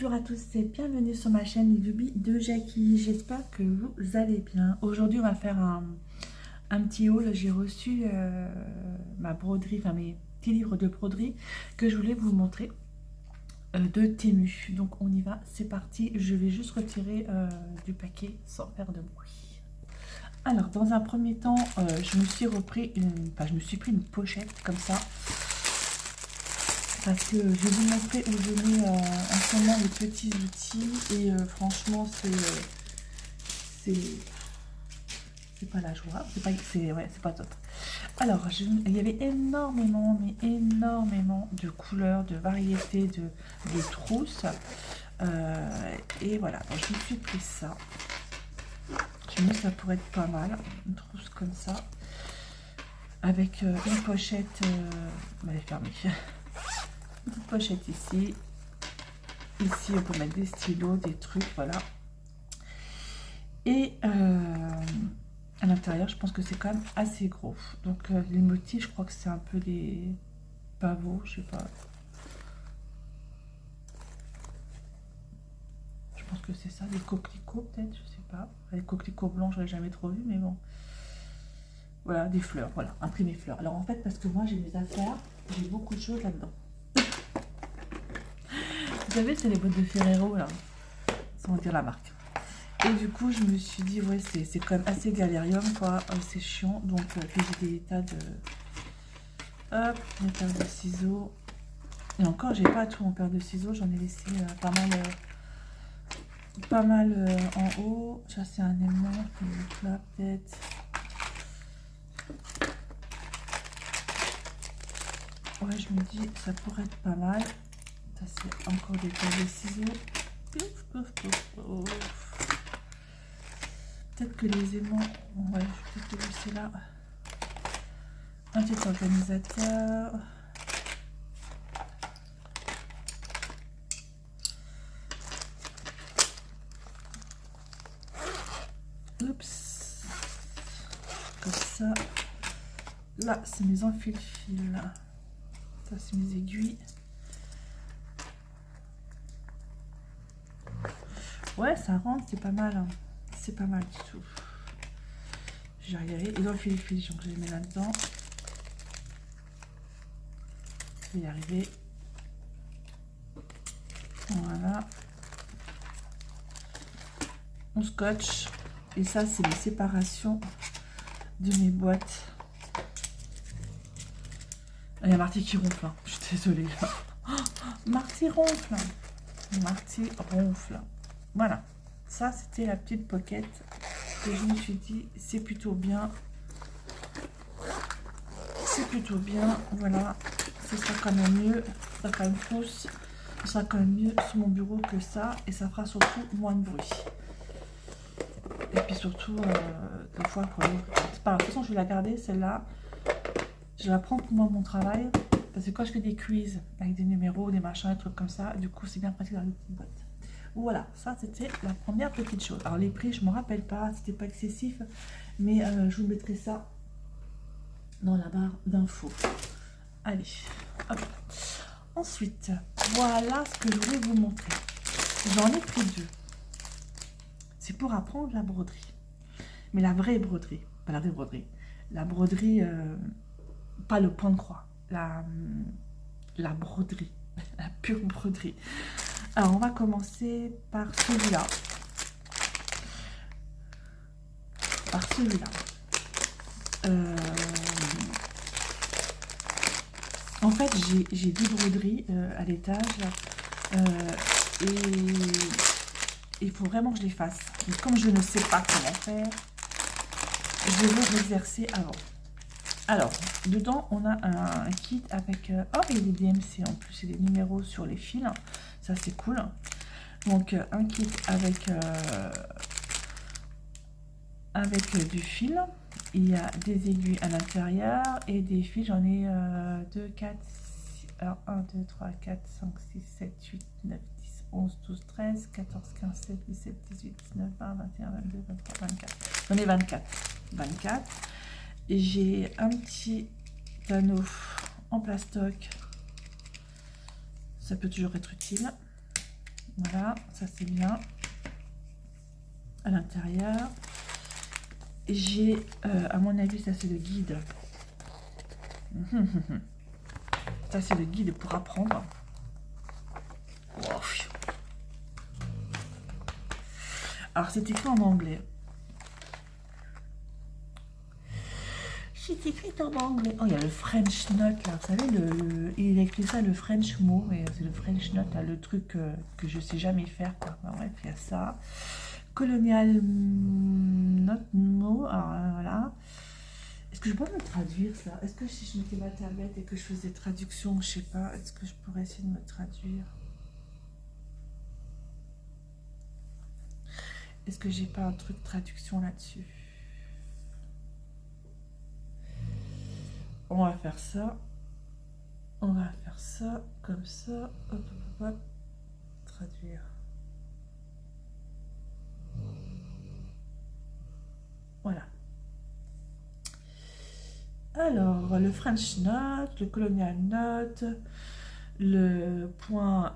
Bonjour à tous et bienvenue sur ma chaîne YouTube de Jackie. J'espère que vous allez bien. Aujourd'hui, on va faire un petit haul. J'ai reçu ma broderie, enfin mes petits livres de broderie que je voulais vous montrer de Temu. Donc on y va, c'est parti. Je vais juste retirer du paquet sans faire de bruit. Alors, dans un premier temps, je me suis pris une pochette comme ça. Parce que je vais vous montrer où je mets en ce moment les petits outils et franchement c'est pas la joie, c'est pas top. Alors il y avait énormément de couleurs, de variétés, de trousses et voilà, donc je me suis pris ça. Je me dis que ça pourrait être pas mal, une trousse comme ça avec une pochette, elle est fermée. Une pochette ici. Ici, on peut mettre des stylos, des trucs, voilà. Et à l'intérieur, je pense que c'est quand même assez gros. Donc, les motifs, je crois que c'est un peu des pavots, je sais pas. Je pense que c'est ça, des coquelicots peut-être, je sais pas. Les coquelicots blancs, je n'ai jamais trop vu, mais bon. Voilà, des fleurs, voilà, imprimer fleurs. Alors, en fait, parce que moi, j'ai mes affaires, j'ai beaucoup de choses là-dedans. Vous savez, c'est les bottes de Ferrero, là, sans dire la marque. Et du coup, je me suis dit, ouais, c'est quand même assez galérium, quoi. C'est chiant. Donc, puis j'ai des tas de... Hop, des paires de ciseaux. Et encore, j'ai pas tout en paire de ciseaux. J'en ai laissé pas mal en haut. Ça, c'est un aimant. Là, peut-être. Ouais, je me dis, ça pourrait être pas mal. Ça, c'est encore des paires de ciseaux. Pouf, pouf, pouf, pouf. Peut-être que les aimants, ouais, je vais peut-être les laisser là. Un petit organisateur. Oups. Comme ça. Là, c'est mes enfile-fil. Ça, c'est mes aiguilles. Ouais, ça rentre, c'est pas mal. Hein. C'est pas mal du tout. J'y arriverai. Et dans le fil, donc je les mets là-dedans. Je vais y arriver. Voilà. On scotch. Et ça, c'est les séparations de mes boîtes. Il y a Marty qui ronfle. Hein. Je suis désolée. Marty ronfle. Marty ronfle. Voilà. Ça, c'était la petite pocket. Et je me suis dit, c'est plutôt bien. C'est plutôt bien. Voilà. Ce sera quand même mieux. Ça sera quand même pouce. Ce sera quand même mieux sur mon bureau que ça. Et ça fera surtout moins de bruit. Et puis surtout, des fois, pour les... c'est pas grave. De toute façon, je vais la garder, celle-là. Je la prends pour moi, mon travail. Parce que quand je fais des quiz avec des numéros, des machins, des trucs comme ça, du coup, c'est bien pratique dans les petites boîtes. Voilà, ça c'était la première petite chose. Alors les prix, je ne me rappelle pas, c'était pas excessif, mais je vous mettrai ça dans la barre d'infos. Allez, hop. Ensuite, voilà ce que je voulais vous montrer. J'en ai pris deux. C'est pour apprendre la broderie. Mais la vraie broderie, pas la vraie broderie. La broderie, pas le point de croix. La broderie, la pure broderie. Alors, on va commencer par celui-là. En fait, j'ai 10 broderies à l'étage. Et il faut vraiment que je les fasse. Mais comme je ne sais pas comment faire, je vais m'exercer avant. Alors, dedans, on a un kit avec... oh, il y a des DMC en plus, c'est des numéros sur les fils. Ça, c'est cool. Donc, un kit avec du fil. Il y a des aiguilles à l'intérieur et des fils. J'en ai 2, 4, 6... Alors, 1, 2, 3, 4, 5, 6, 7, 8, 9, 10, 11, 12, 13, 14, 15, 16, 17, 18, 19, 20, 21, 22, 23, 24. J'en ai 24. 24. J'ai un petit panneau en plastoc. Ça peut toujours être utile. Voilà, ça c'est bien. À l'intérieur. J'ai, à mon avis, ça c'est le guide. Ça c'est le guide pour apprendre. Wow. Alors c'est écrit en anglais. C'est écrit en anglais. Oh, il y a le French Note là. Vous savez, il a écrit ça, le French mot. C'est le French Note, là, le truc que je sais jamais faire. Quoi. Enfin, bref, il y a ça. Colonial Note mot. Alors voilà. Est-ce que je peux me traduire ça? Est-ce que si je mettais ma tablette et que je faisais traduction, je sais pas, est-ce que je pourrais essayer de me traduire? Est-ce que j'ai pas un truc de traduction là-dessus? On va faire ça. On va faire ça, comme ça. Hop, hop, hop, hop. Traduire. Voilà. Alors, le French Note, le Colonial Note, le point,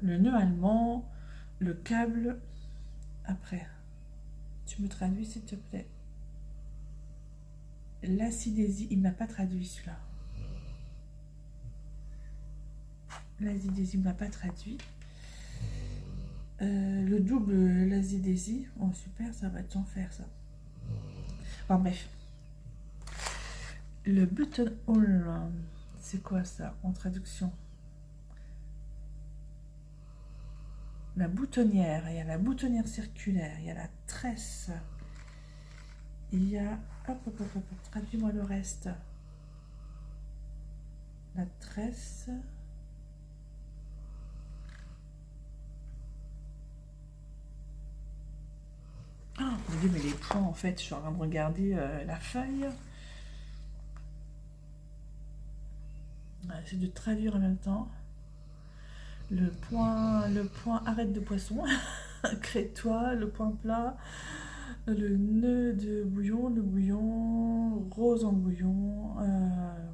le nœud allemand, le câble. Après, tu me traduis s'il te plaît. L'acidésie, il m'a pas traduit celui-là. L'acidésie, il m'a pas traduit. Le double l'acidésie, oh super, ça va être en faire ça. Enfin bref. Le buttonhole, c'est quoi ça en traduction? La boutonnière, il y a la boutonnière circulaire, il y a la tresse, il y a, hop, hop, hop, hop, traduis-moi le reste. La tresse. Oh, mon Dieu, mais les points, en fait, je suis en train de regarder la feuille. J'essaie de traduire en même temps. Le point arrête de poisson, crée-toi, le point plat, le nœud de bouillon, le bouillon, rose en bouillon,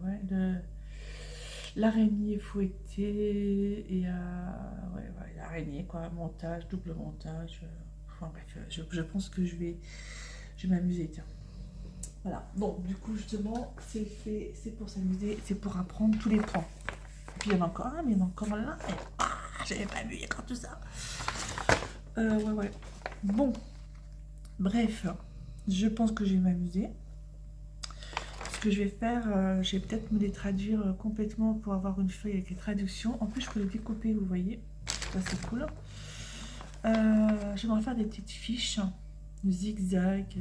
ouais, l'araignée fouettée, et ouais, l'araignée, quoi, montage, double montage, enfin bref, je pense que je vais m'amuser, tiens. Voilà, bon, du coup, justement, c'est fait, c'est pour s'amuser, c'est pour apprendre tous les points. Et puis il y en a encore un, mais il y en a encore là. Et, j'avais pas vu, il y a encore tout ça. Ouais. Bon, bref, je pense que je vais m'amuser. Ce que je vais faire, je vais peut-être me les traduire complètement pour avoir une feuille avec les traductions. En plus, je peux les découper, vous voyez. Ça, c'est cool. J'aimerais faire des petites fiches de zigzag.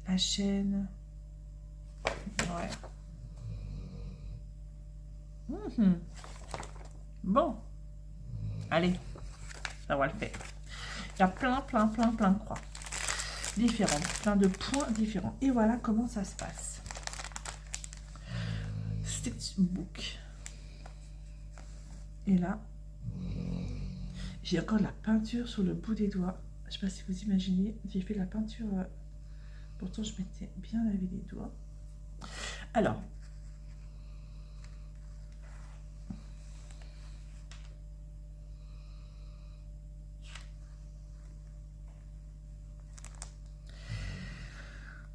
La chaîne. Ouais. Bon. Allez. Ça va le faire. Il y a plein de croix. Différentes. Plein de points différents. Et voilà comment ça se passe. Sketchbook. Et là, j'ai encore de la peinture sur le bout des doigts. Je sais pas si vous imaginez. J'ai fait de la peinture... Pourtant, je m'étais bien lavé les doigts. Alors,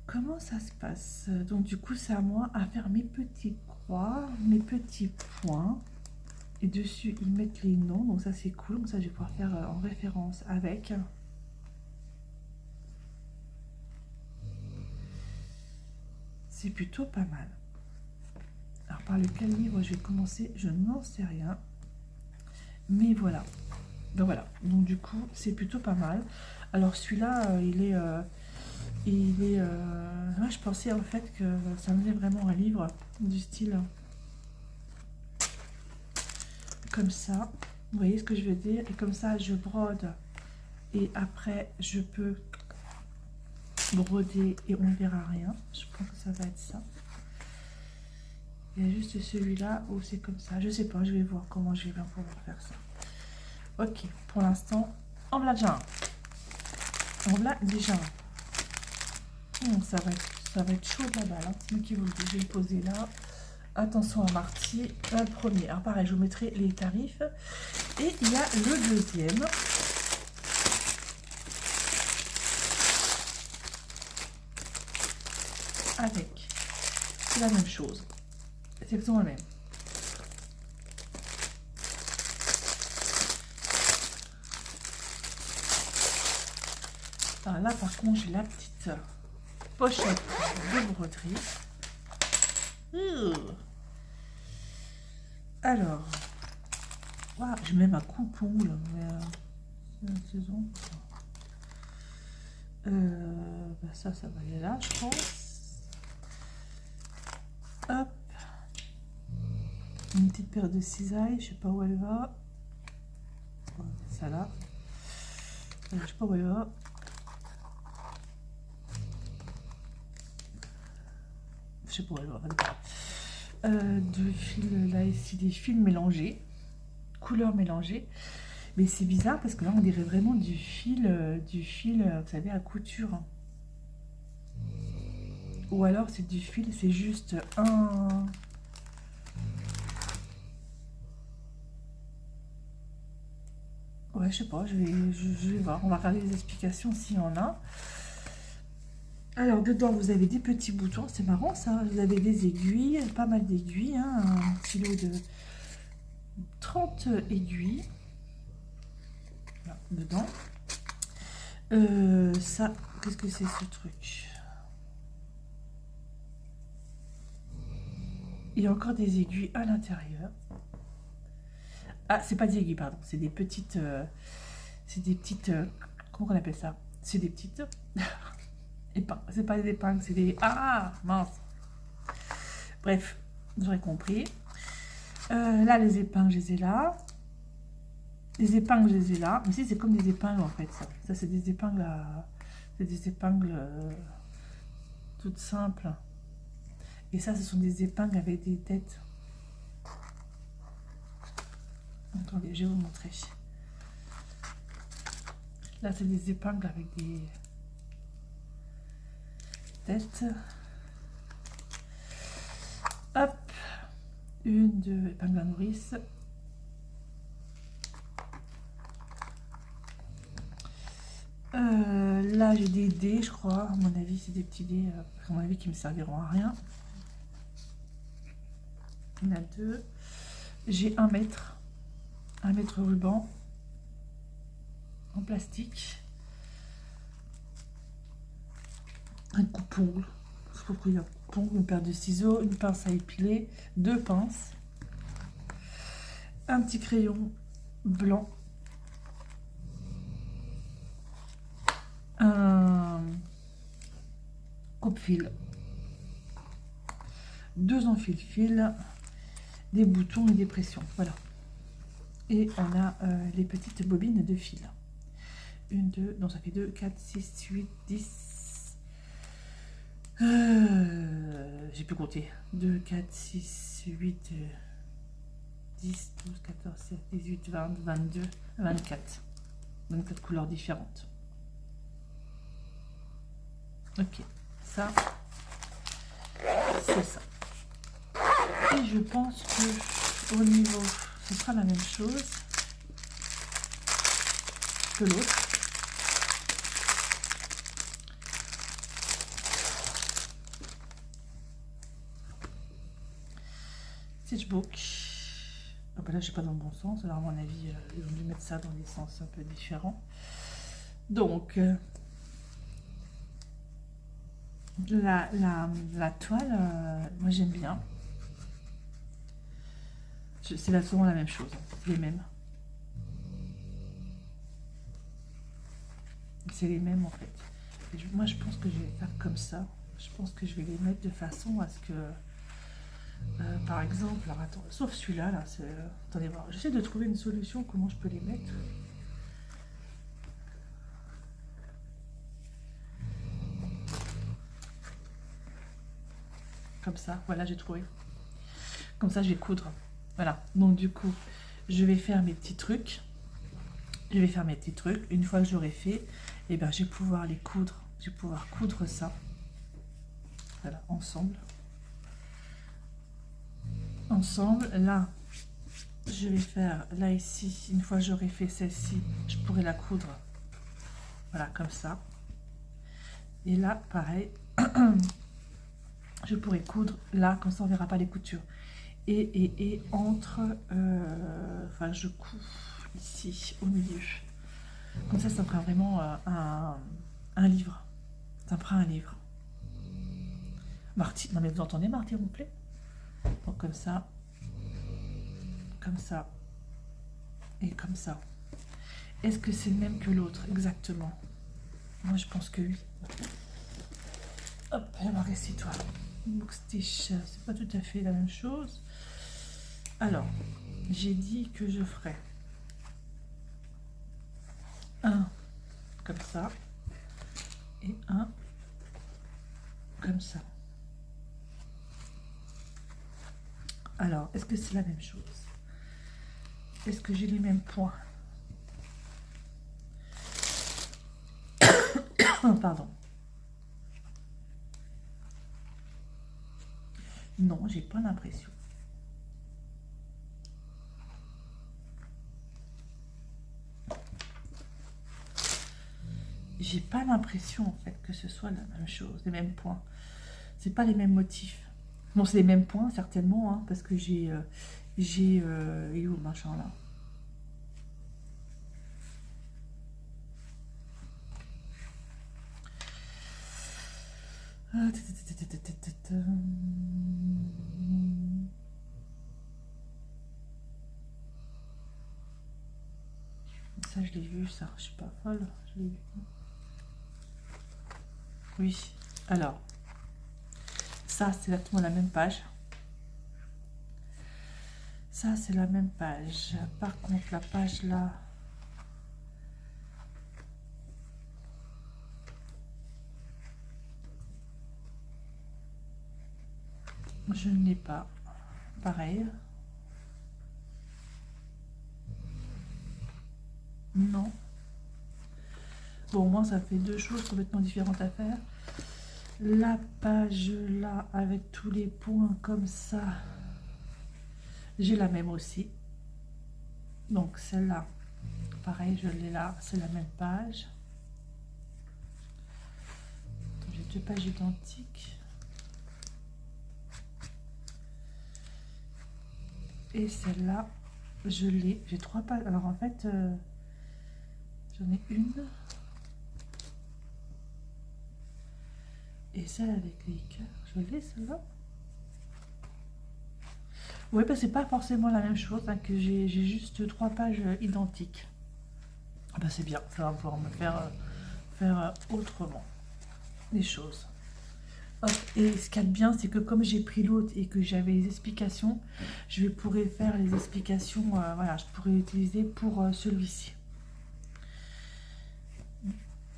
comment ça se passe? Donc, du coup, c'est à moi à faire mes petites croix, mes petits points. Et dessus, ils mettent les noms. Donc, ça, c'est cool. Donc, ça, je vais pouvoir faire en référence avec. C'est plutôt pas mal. Alors, par lequel livre je vais commencer, je n'en sais rien. Mais voilà. Donc, voilà. Donc, du coup, c'est plutôt pas mal. Alors, celui-là, il est... ouais, je pensais en fait que ça me faisait vraiment un livre du style comme ça. Vous voyez ce que je veux dire? Et comme ça, je brode. Et après, je peux broder et on ne verra rien. Je pense que ça va être ça. Il y a juste celui-là où c'est comme ça. Je sais pas, je vais voir comment je vais bien pouvoir faire ça. Ok, pour l'instant, en voilà déjà un. En voilà déjà un. Ça va être chaud de la balle. Hein. C'est moi qui vous le dis. Je vais le poser là. Attention à Marty. Le premier. Alors pareil, je vous mettrai les tarifs. Et il y a le deuxième. Avec la même chose. C'est exactement le même. Alors là, par contre, j'ai la petite pochette de broderie. Alors, wow, j'ai même un coupon là, mais c'est la saison. Bah ça va aller là, je pense. Hop, une petite paire de cisailles, je sais pas où elle va. On va mettre ça là. Je sais pas où elle va. Je sais pas où elle va. Deux fils là ici, des fils mélangés, couleurs mélangées. Mais c'est bizarre parce que là on dirait vraiment du fil, vous savez, à couture. Ou alors c'est du fil, c'est juste un... Ouais, je sais pas, je vais voir. On va regarder les explications s'il y en a. Alors, dedans, vous avez des petits boutons. C'est marrant, ça. Vous avez des aiguilles, pas mal d'aiguilles. Hein, un kilo de 30 aiguilles. Là, dedans. Ça, qu'est-ce que c'est ce truc? Il y a encore des aiguilles à l'intérieur. Ah, c'est pas des aiguilles, pardon. C'est des petites... comment on appelle ça? C'est des petites... C'est pas des épingles, c'est des... Ah, mince. Bref, vous aurez compris. Là, les épingles, je les ai là. Les épingles, je les ai là. Mais si, c'est comme des épingles, en fait, ça. Ça, c'est des épingles à... C'est des épingles toutes simples. Et ça, ce sont des épingles avec des têtes. Attendez, je vais vous montrer. Là, c'est des épingles avec des têtes. Hop, une, deux épingles à nourrice. Là, j'ai des dés, je crois. À mon avis, c'est des petits dés, à mon avis, qui me serviront à rien. Il y en a deux. J'ai un mètre ruban en plastique. Un coupe-ongle. Je sais pas pourquoi il y a un coupe-ongle, une paire de ciseaux, une pince à épiler, deux pinces, un petit crayon blanc, un coupe-fil, deux enfile-fil, des boutons et des pressions. Voilà. Et on a les petites bobines de fil. Une, deux, non, ça fait 2, 4, 6, 8, 10. J'ai pu compter. 2, 4, 6, 8, 10, 12, 14, 16, 18, 20, 22, 24. 24 couleurs différentes. Ok, ça, c'est ça. Et je pense que au niveau, ce sera la même chose que l'autre. Sketchbook. Ah bah là, je suis pas dans le bon sens. Alors, à mon avis, ils ont dû mettre ça dans des sens un peu différents. Donc, la toile, moi j'aime bien. C'est là souvent la même chose, les mêmes. C'est les mêmes en fait. Moi je pense que je vais faire comme ça. Je pense que je vais les mettre de façon à ce que, par exemple, alors attends, sauf celui-là, là, attendez voir, j'essaie de trouver une solution, comment je peux les mettre. Comme ça, voilà, j'ai trouvé. Comme ça, je vais coudre. Voilà, donc du coup, je vais faire mes petits trucs. Une fois que j'aurai fait, et ben, je vais pouvoir les coudre. Je vais pouvoir coudre ça. Voilà, ensemble. Ensemble, là, je vais faire là ici, une fois j'aurai fait celle-ci, je pourrai la coudre, voilà, comme ça. Et là, pareil, je pourrais coudre là, comme ça on verra pas les coutures. Et entre, enfin je couds ici, au milieu. Comme ça fera vraiment un livre. Ça me fera un livre. Marty, non mais vous entendez Marty ronfler? Donc comme ça, et comme ça. Est-ce que c'est le même que l'autre? Exactement. Moi je pense que oui. Hop, alors ici-toi. Book Stitch, c'est pas tout à fait la même chose. Alors, j'ai dit que je ferais un comme ça et un comme ça. Alors, est-ce que c'est la même chose? Est-ce que j'ai les mêmes points? Pardon. Non, j'ai pas l'impression. J'ai pas l'impression en fait que ce soit la même chose, les mêmes points. C'est pas les mêmes motifs. Bon, c'est les mêmes points certainement, hein, parce que j'ai et où machin là. Ça, je l'ai vu, ça. Je suis pas folle. Je l'ai vu. Oui. Alors, ça, c'est exactement la même page. Ça, c'est la même page. Par contre, la page là... je ne l'ai pas. Pareil. Non. Bon, moi, ça fait deux choses complètement différentes à faire. La page là, avec tous les points comme ça, j'ai la même aussi. Donc, celle-là, pareil, je l'ai là, c'est la même page. J'ai deux pages identiques. Et celle-là, je l'ai. J'ai trois pages. Alors, en fait, j'en ai une. Et celle avec les cœurs, je l'ai celle-là. Oui, parce que c'est pas forcément la même chose, hein, que j'ai juste trois pages identiques. Ah bah c'est bien, ça va pouvoir me faire autrement les choses. Hop, et ce qu'il y a de bien, c'est que comme j'ai pris l'autre et que j'avais les explications, je pourrais faire les explications, voilà, je pourrais utiliser pour celui-ci.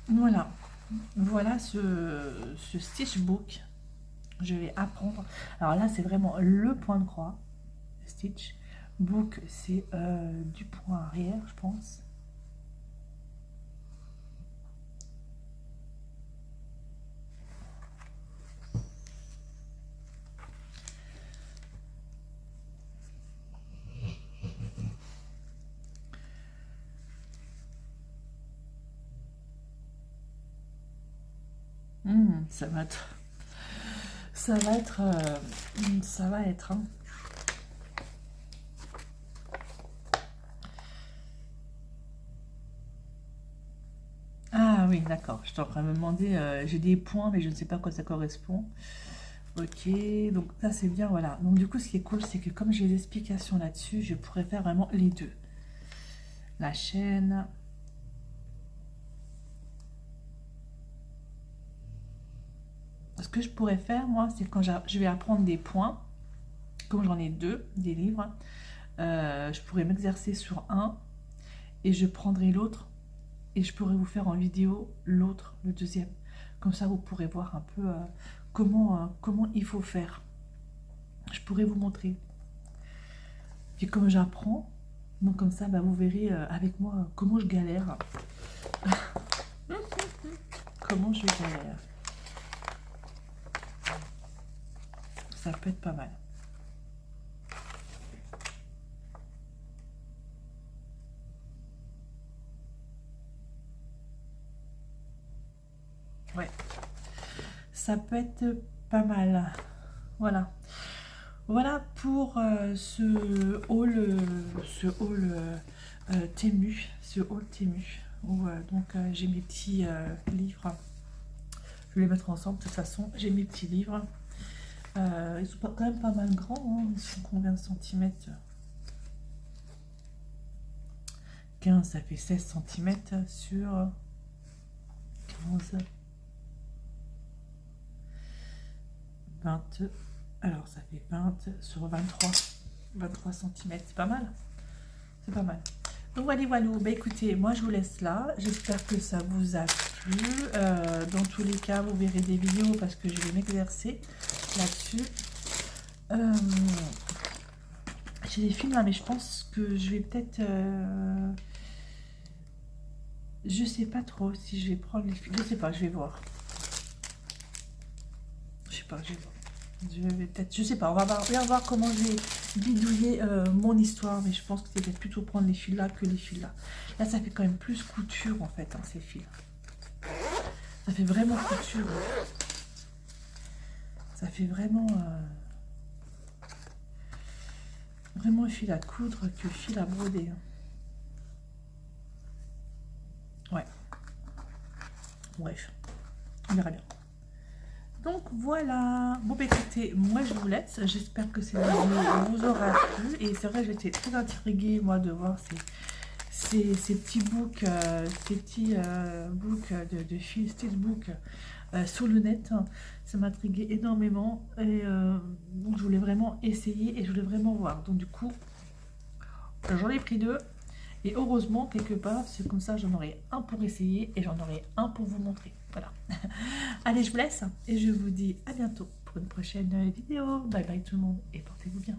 Voilà. Voilà ce stitch book. Je vais apprendre. Alors là, c'est vraiment le point de croix. Stitch book, c'est du point arrière, je pense. Ça va être, hein. Ah oui, d'accord. Je suis en train de me demander, j'ai des points, mais je ne sais pas à quoi ça correspond. Ok, donc ça c'est bien, voilà. Donc du coup, ce qui est cool, c'est que comme j'ai des explications là-dessus, je pourrais faire vraiment les deux. La chaîne. Ce que je pourrais faire, moi, c'est quand je vais apprendre des points, comme j'en ai deux, des livres, je pourrais m'exercer sur un et je prendrai l'autre et je pourrais vous faire en vidéo l'autre, le deuxième. Comme ça, vous pourrez voir un peu comment il faut faire. Je pourrais vous montrer. Puis comme j'apprends, donc comme ça, bah, vous verrez avec moi comment je galère. Comment je galère. Ça peut être pas mal. Ouais. Ça peut être pas mal. Voilà. Voilà pour ce haul Temu. Ce haul Temu. Où donc j'ai mes petits livres. Je vais les mettre ensemble. De toute façon, j'ai mes petits livres. Ils sont quand même pas mal grands. Hein. Ils sont combien de centimètres? 15, ça fait 16 centimètres sur 15. 20. Alors, ça fait 20 sur 23. 23 centimètres. C'est pas mal. C'est pas mal. Donc voilà, voilà. Bah, écoutez, moi je vous laisse là. J'espère que ça vous a plu. Dans tous les cas, vous verrez des vidéos parce que je vais m'exercer là-dessus. J'ai des films là, mais je pense que je vais peut-être... je sais pas trop si je vais prendre les films. Je sais pas, je vais voir. Je sais pas, je vais voir. Je vais peut-être, je sais pas, on va voir comment je vais bidouiller mon histoire, mais je pense que c'est peut-être plutôt prendre les fils là que les fils là. Là, ça fait quand même plus couture en fait, hein, ces fils. Ça fait vraiment couture. Ça fait vraiment vraiment fil à coudre que fil à broder. Hein. Ouais. Bref, on verra bien. Donc voilà, bon bah écoutez, moi je vous laisse, j'espère que cette vidéo vous aura plu, et c'est vrai que j'étais très intriguée moi de voir ces petits books, books de fil, steelbook sur le net, ça m'intriguait énormément, et donc je voulais vraiment essayer et je voulais vraiment voir, donc du coup j'en ai pris 2. Et heureusement, quelque part, c'est comme ça, j'en aurai un pour essayer et j'en aurai un pour vous montrer. Voilà. Allez, je vous laisse et je vous dis à bientôt pour une prochaine vidéo. Bye bye tout le monde et portez-vous bien.